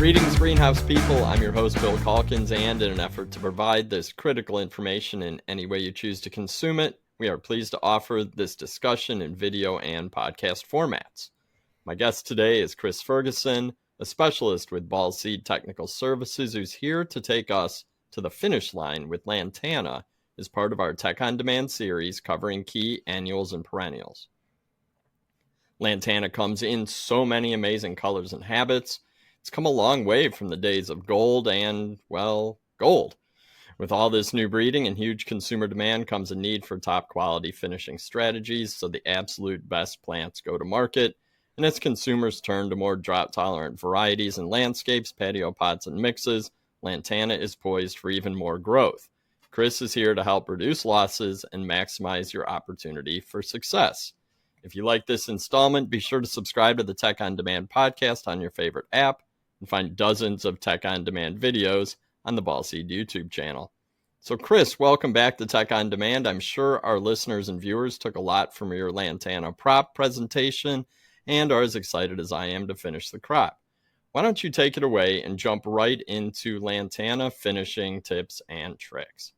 Greetings, greenhouse people. I'm your host, Bill Calkins, and in an effort to provide this critical information in any way you choose to consume it, we are pleased to offer this discussion in video and podcast formats. My guest today is Chris Ferguson, a specialist with Ball Seed Technical Services, who's here to take us to the finish line with Lantana as part of our Tech on Demand series covering key annuals and perennials. Lantana comes in so many amazing colors and habits. It's come a long way from the days of gold and, well, gold. With all this new breeding and huge consumer demand comes a need for top quality finishing strategies, so the absolute best plants go to market. And as consumers turn to more drought-tolerant varieties and landscapes, patio pots, and mixes, Lantana is poised for even more growth. Chris is here to help reduce losses and maximize your opportunity for success. If you like this installment, be sure to subscribe to the Tech on Demand podcast on your favorite app and find dozens of Tech on Demand videos on the Ball Seed YouTube channel. So Chris, welcome back to Tech on Demand. I'm sure our listeners and viewers took a lot from your Lantana prop presentation and are as excited as I am to finish the crop. Why don't you take it away and jump right into Lantana finishing tips and tricks?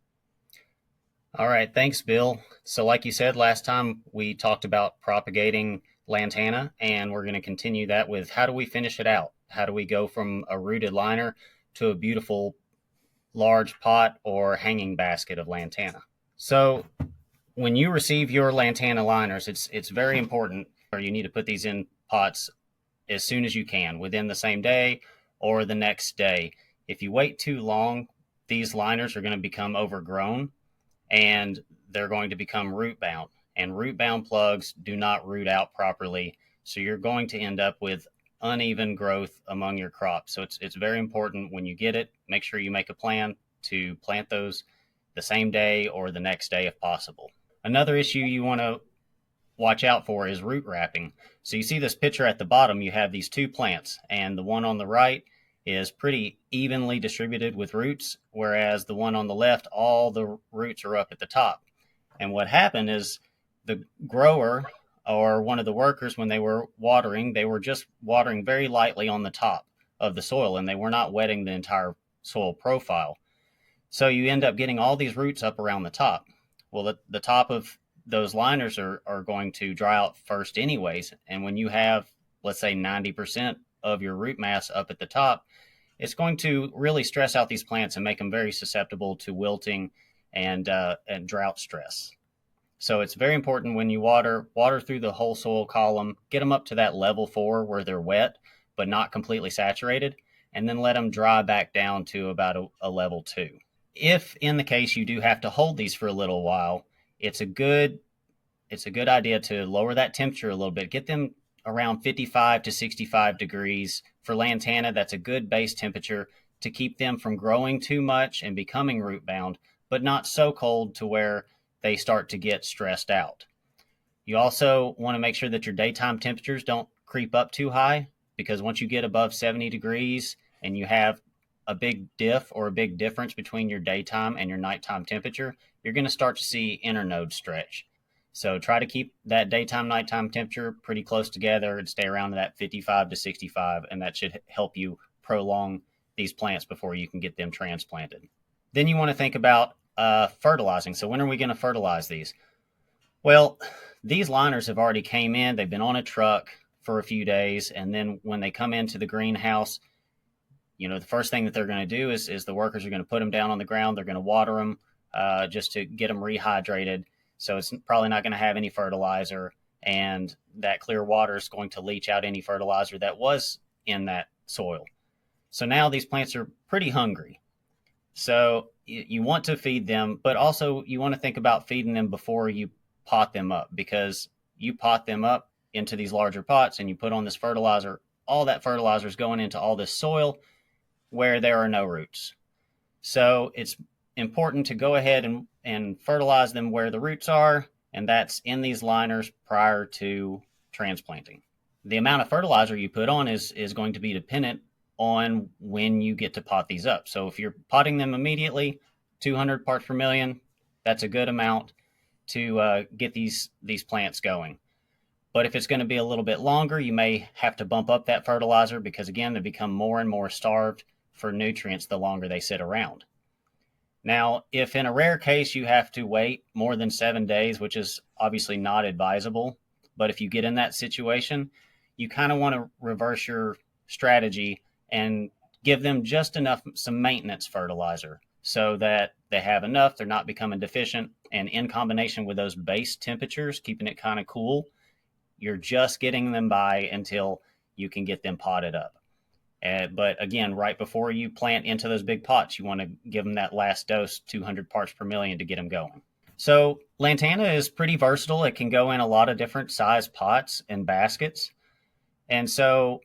All right, thanks, Bill. So like you said, last time we talked about propagating Lantana, and we're going to continue that with how do we finish it out? How do we go from a rooted liner to a beautiful large pot or hanging basket of Lantana? So when you receive your Lantana liners, it's very important, or you need to put these in pots as soon as you can, within the same day or the next day. If you wait too long, these liners are going to become overgrown and they're going to become root bound. And root bound plugs do not root out properly. So you're going to end up with uneven growth among your crops. So it's very important when you get it, make sure you make a plan to plant those the same day or the next day if possible. Another issue you want to watch out for is root wrapping. So you see this picture at the bottom, you have these two plants, and the one on the right is pretty evenly distributed with roots, whereas the one on the left, all the roots are up at the top. And what happened is the grower or one of the workers, when they were watering, they were just watering very lightly on the top of the soil, and they were not wetting the entire soil profile. So you end up getting all these roots up around the top. Well, the top of those liners are going to dry out first anyways. And when you have, let's say, 90% of your root mass up at the top, it's going to really stress out these plants and make them very susceptible to wilting and drought stress. So it's very important when you water through the whole soil column, get them up to that level 4 where they're wet, but not completely saturated, and then let them dry back down to about a level 2. If in the case you do have to hold these for a little while, it's a good idea to lower that temperature a little bit. Get them around 55 to 65 degrees. For Lantana, that's a good base temperature to keep them from growing too much and becoming root bound, but not so cold to where they start to get stressed out. You also want to make sure that your daytime temperatures don't creep up too high, because once you get above 70 degrees and you have a big diff or a big difference between your daytime and your nighttime temperature, you're going to start to see internode stretch. So try to keep that daytime, nighttime temperature pretty close together and stay around that 55 to 65, and that should help you prolong these plants before you can get them transplanted. Then you want to think about fertilizing. So when are we going to fertilize these? Well, these liners have already came in. They've been on a truck for a few days, and then when they come into the greenhouse, the first thing that they're going to do is the workers are going to put them down on the ground. They're going to water them just to get them rehydrated. So it's probably not going to have any fertilizer, and that clear water is going to leach out any fertilizer that was in that soil. So now these plants are pretty hungry. So you want to feed them, but also you want to think about feeding them before you pot them up, because you pot them up into these larger pots and you put on this fertilizer. All that fertilizer is going into all this soil where there are no roots. So it's important to go ahead and fertilize them where the roots are, and that's in these liners prior to transplanting. The amount of fertilizer you put on is going to be dependent on when you get to pot these up. So if you're potting them immediately, 200 parts per million, that's a good amount to get these plants going. But if it's going to be a little bit longer, you may have to bump up that fertilizer because, again, they become more and more starved for nutrients the longer they sit around. Now, if in a rare case you have to wait more than 7 days, which is obviously not advisable, but if you get in that situation, you kind of want to reverse your strategy and give them just enough, some maintenance fertilizer, so that they have enough, they're not becoming deficient, and in combination with those base temperatures, keeping it kind of cool, you're just getting them by until you can get them potted up. But again, right before you plant into those big pots, you want to give them that last dose, 200 parts per million, to get them going. So Lantana is pretty versatile. It can go in a lot of different size pots and baskets. And so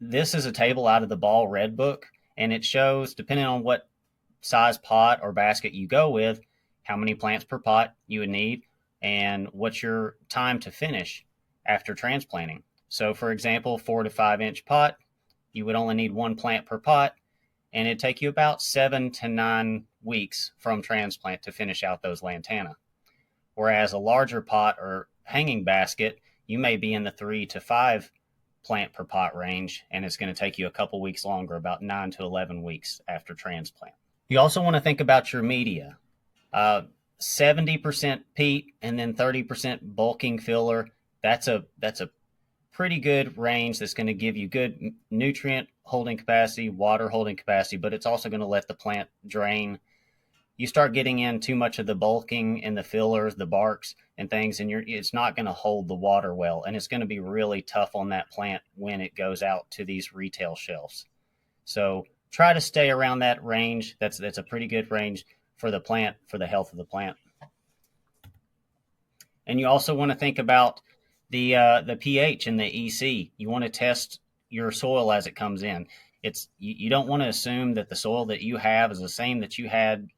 this is a table out of the Ball Red Book, and it shows, depending on what size pot or basket you go with, how many plants per pot you would need and what's your time to finish after transplanting. So for example, 4 to 5 inch pot, you would only need 1 plant per pot, and it'd take you about 7 to 9 weeks from transplant to finish out those Lantana. Whereas a larger pot or hanging basket, you may be in the 3 to 5 plant per pot range, and it's going to take you a couple weeks longer, about 9 to 11 weeks after transplant. You also want to think about your media. 70% peat and then 30% bulking filler. That's a pretty good range that's going to give you good nutrient holding capacity, water holding capacity, but it's also going to let the plant drain. You start getting in too much of the bulking and the fillers, the barks and things, and it's not going to hold the water well, and it's going to be really tough on that plant when it goes out to these retail shelves. So try to stay around that range. That's a pretty good range for the plant, for the health of the plant. And you also want to think about the pH and the EC. You want to test your soil as it comes in. You don't want to assume that the soil that you have is the same that you had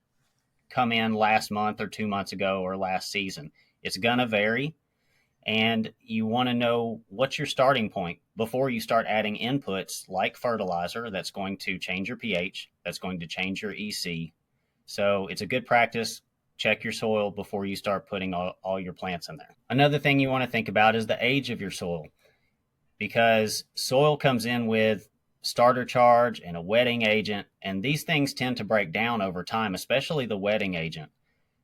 come in last month or 2 months ago or last season. It's going to vary, and you want to know what's your starting point before you start adding inputs like fertilizer that's going to change your pH, that's going to change your EC. So it's a good practice. Check your soil before you start putting all your plants in there. Another thing you want to think about is the age of your soil, because soil comes in with starter charge and a wetting agent, and these things tend to break down over time, especially the wetting agent.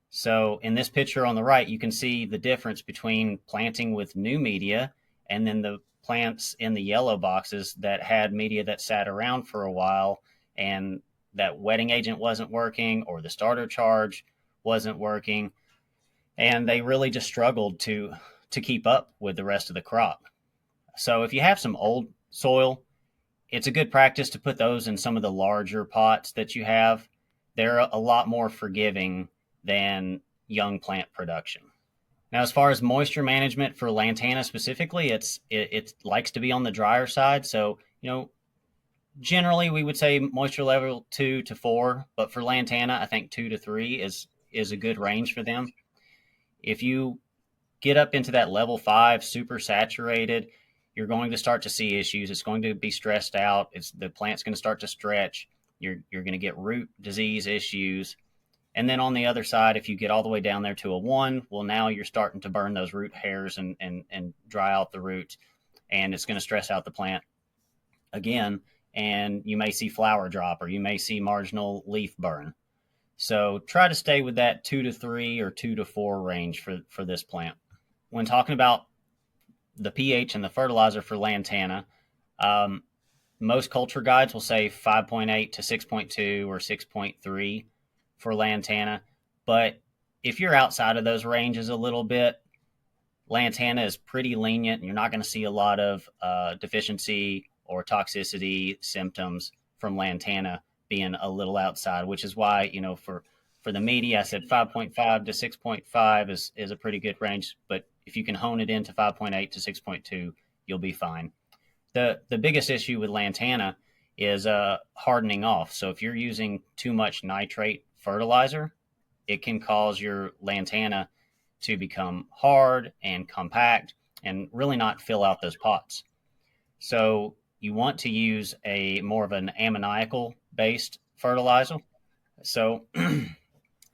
So in this picture on the right, you can see the difference between planting with new media and then the plants in the yellow boxes that had media that sat around for a while, and that wetting agent wasn't working or the starter charge wasn't working, and they really just struggled to keep up with the rest of the crop. So if you have some old soil, it's a good practice to put those in some of the larger pots that you have. They're a lot more forgiving than young plant production. Now, as far as moisture management for Lantana specifically, it likes to be on the drier side. So, generally we would say moisture level 2 to 4, but for Lantana, I think 2 to 3 is a good range for them. If you get up into that level 5, super saturated, you're going to start to see issues. It's going to be stressed out. The plant's going to start to stretch. You're going to get root disease issues. And then on the other side, if you get all the way down there to a 1, well, now you're starting to burn those root hairs and dry out the roots, and it's going to stress out the plant again, and you may see flower drop or you may see marginal leaf burn. So try to stay with that 2 to 3 or 2 to 4 range for this plant. When talking about the pH and the fertilizer for Lantana, most culture guides will say 5.8 to 6.2 or 6.3 for Lantana. But if you're outside of those ranges a little bit, Lantana is pretty lenient, and you're not going to see a lot of deficiency or toxicity symptoms from Lantana being a little outside, which is why, for the media, I said 5.5 to 6.5 is a pretty good range. But if you can hone it into 5.8 to 6.2, you'll be fine. The biggest issue with Lantana is hardening off. So if you're using too much nitrate fertilizer, it can cause your Lantana to become hard and compact and really not fill out those pots. So you want to use a more of an ammoniacal based fertilizer. So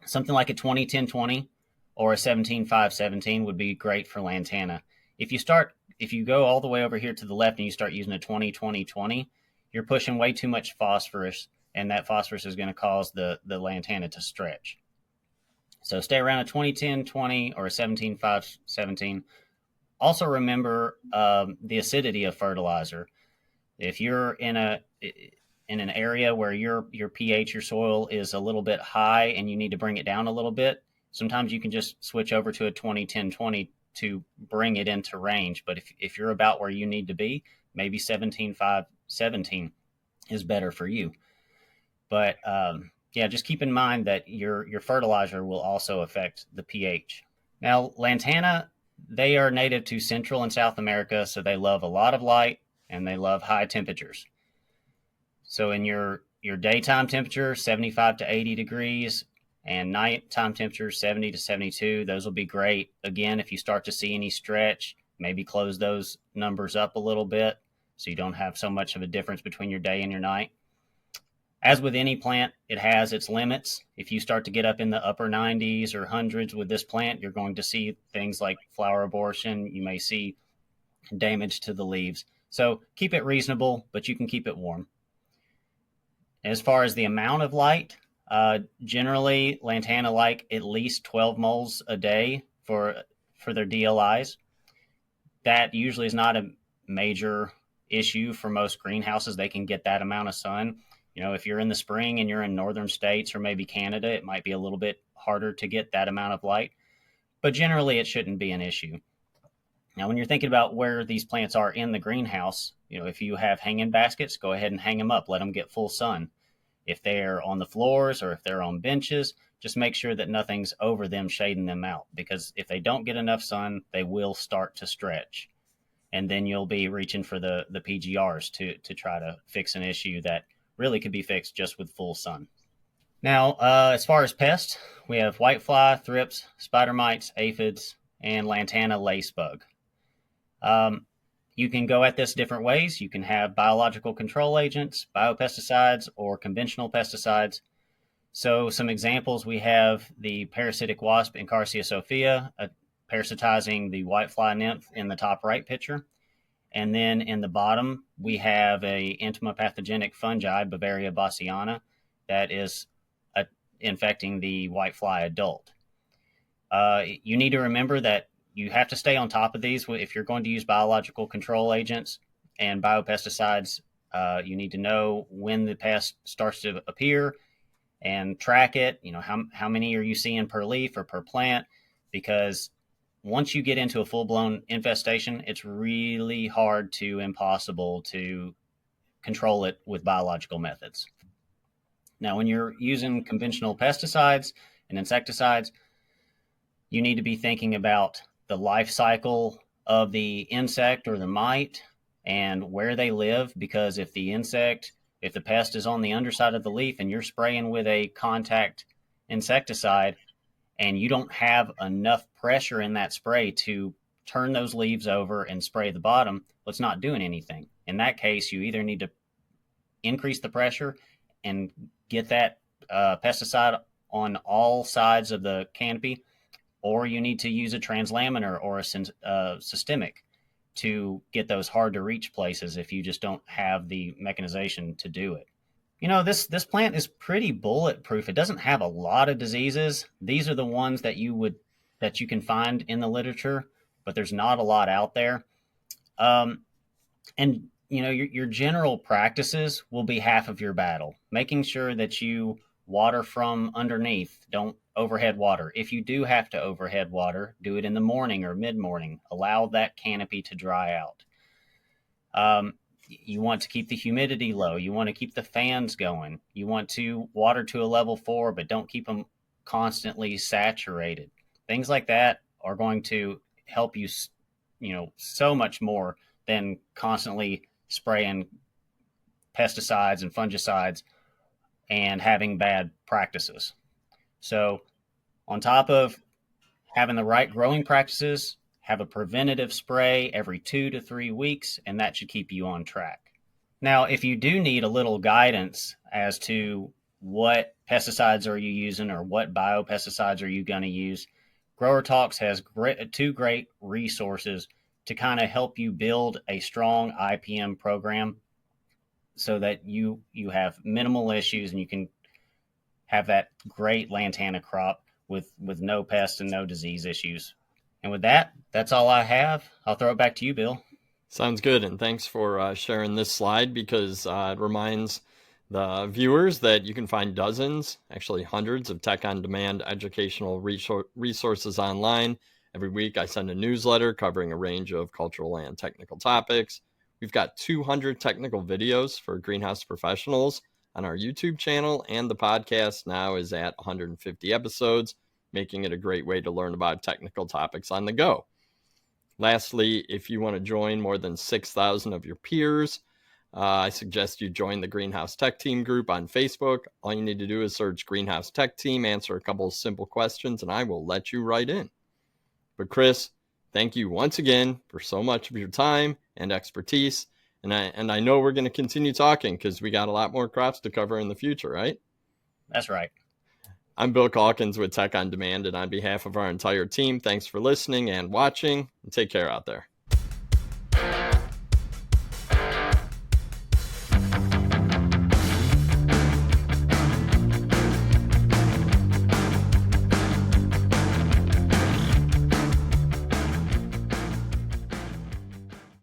something like a 20-10-20 or a 17-5-17 would be great for Lantana. if you go all the way over here to the left and you start using a 20-20-20, you're pushing way too much phosphorus, and that phosphorus is going to cause the lantana to stretch. So stay around a 20-10-20 or a 17-5-17. Also remember the acidity of fertilizer. If you're in an area where your pH, your soil is a little bit high and you need to bring it down a little bit, sometimes you can just switch over to a 20-10-20 to bring it into range. But if you're about where you need to be, maybe 17-5-17 is better for you. But yeah, just keep in mind that your fertilizer will also affect the pH. Now, lantana, they are native to Central and South America, so they love a lot of light and they love high temperatures. So in your daytime temperature, 75 to 80 degrees, and nighttime temperature, 70 to 72, those will be great. Again, if you start to see any stretch, maybe close those numbers up a little bit so you don't have so much of a difference between your day and your night. As with any plant, it has its limits. If you start to get up in the upper 90s or hundreds with this plant, you're going to see things like flower abortion. You may see damage to the leaves. So keep it reasonable, but you can keep it warm. As far as the amount of light, generally lantana like at least 12 moles a day for their DLIs. That usually is not a major issue for most greenhouses. They can get that amount of sun. If you're in the spring and you're in northern states or maybe Canada, it might be a little bit harder to get that amount of light. But generally, it shouldn't be an issue. Now, when you're thinking about where these plants are in the greenhouse, if you have hanging baskets, go ahead and hang them up. Let them get full sun. If they're on the floors or if they're on benches, just make sure that nothing's over them shading them out. Because if they don't get enough sun, they will start to stretch. And then you'll be reaching for the PGRs to try to fix an issue that really could be fixed just with full sun. Now, as far as pests, we have whitefly, thrips, spider mites, aphids, and lantana lacebug. You can go at this different ways. You can have biological control agents, biopesticides, or conventional pesticides. So some examples, we have the parasitic wasp Encarsia sophia, parasitizing the whitefly nymph in the top right picture. And then in the bottom, we have a entomopathogenic fungi, Bavaria bassiana, that is infecting the whitefly adult. You need to remember that you have to stay on top of these. If you're going to use biological control agents and biopesticides, you need to know when the pest starts to appear and track it. How many are you seeing per leaf or per plant? Because once you get into a full-blown infestation, it's really hard to impossible to control it with biological methods. Now, when you're using conventional pesticides and insecticides, you need to be thinking about the life cycle of the insect or the mite and where they live, because if the pest is on the underside of the leaf and you're spraying with a contact insecticide and you don't have enough pressure in that spray to turn those leaves over and spray the bottom, well, it's not doing anything. In that case, you either need to increase the pressure and get that pesticide on all sides of the canopy, or you need to use a translaminar or a systemic to get those hard to reach places if you just don't have the mechanization to do it. This plant is pretty bulletproof. It doesn't have a lot of diseases. These are the ones that you can find in the literature, but there's not a lot out there. And your general practices will be half of your battle. Making sure that you water from underneath. Don't overhead water. If you do have to overhead water, do it in the morning or mid-morning. Allow that canopy to dry out. You want to keep the humidity low. You want to keep the fans going. You want to water to a level 4, but don't keep them constantly saturated. Things like that are going to help you, so much more than constantly spraying pesticides and fungicides and having bad practices. So on top of having the right growing practices, have a preventative spray every 2 to 3 weeks, and that should keep you on track. Now, if you do need a little guidance as to what pesticides are you using or what biopesticides are you going to use, Grower Talks has 2 great resources to kind of help you build a strong IPM program so that you have minimal issues and you can have that great Lantana crop with no pests and no disease issues. And with that, that's all I have. I'll throw it back to you, Bill. Sounds good, and thanks for sharing this slide because it reminds the viewers that you can find dozens, actually hundreds of tech-on-demand educational resources online. Every week I send a newsletter covering a range of cultural and technical topics. We've got 200 technical videos for greenhouse professionals on our YouTube channel, and the podcast now is at 150 episodes, making it a great way to learn about technical topics on the go. Lastly, if you want to join more than 6,000 of your peers, I suggest you join the Greenhouse Tech Team group on Facebook. All you need to do is search Greenhouse Tech Team, answer a couple of simple questions, and I will let you right in. But Chris, thank you once again for so much of your time and expertise. And I know we're going to continue talking because we got a lot more crops to cover in the future, right? That's right. I'm Bill Calkins with Tech on Demand, and on behalf of our entire team, thanks for listening and watching, and take care out there.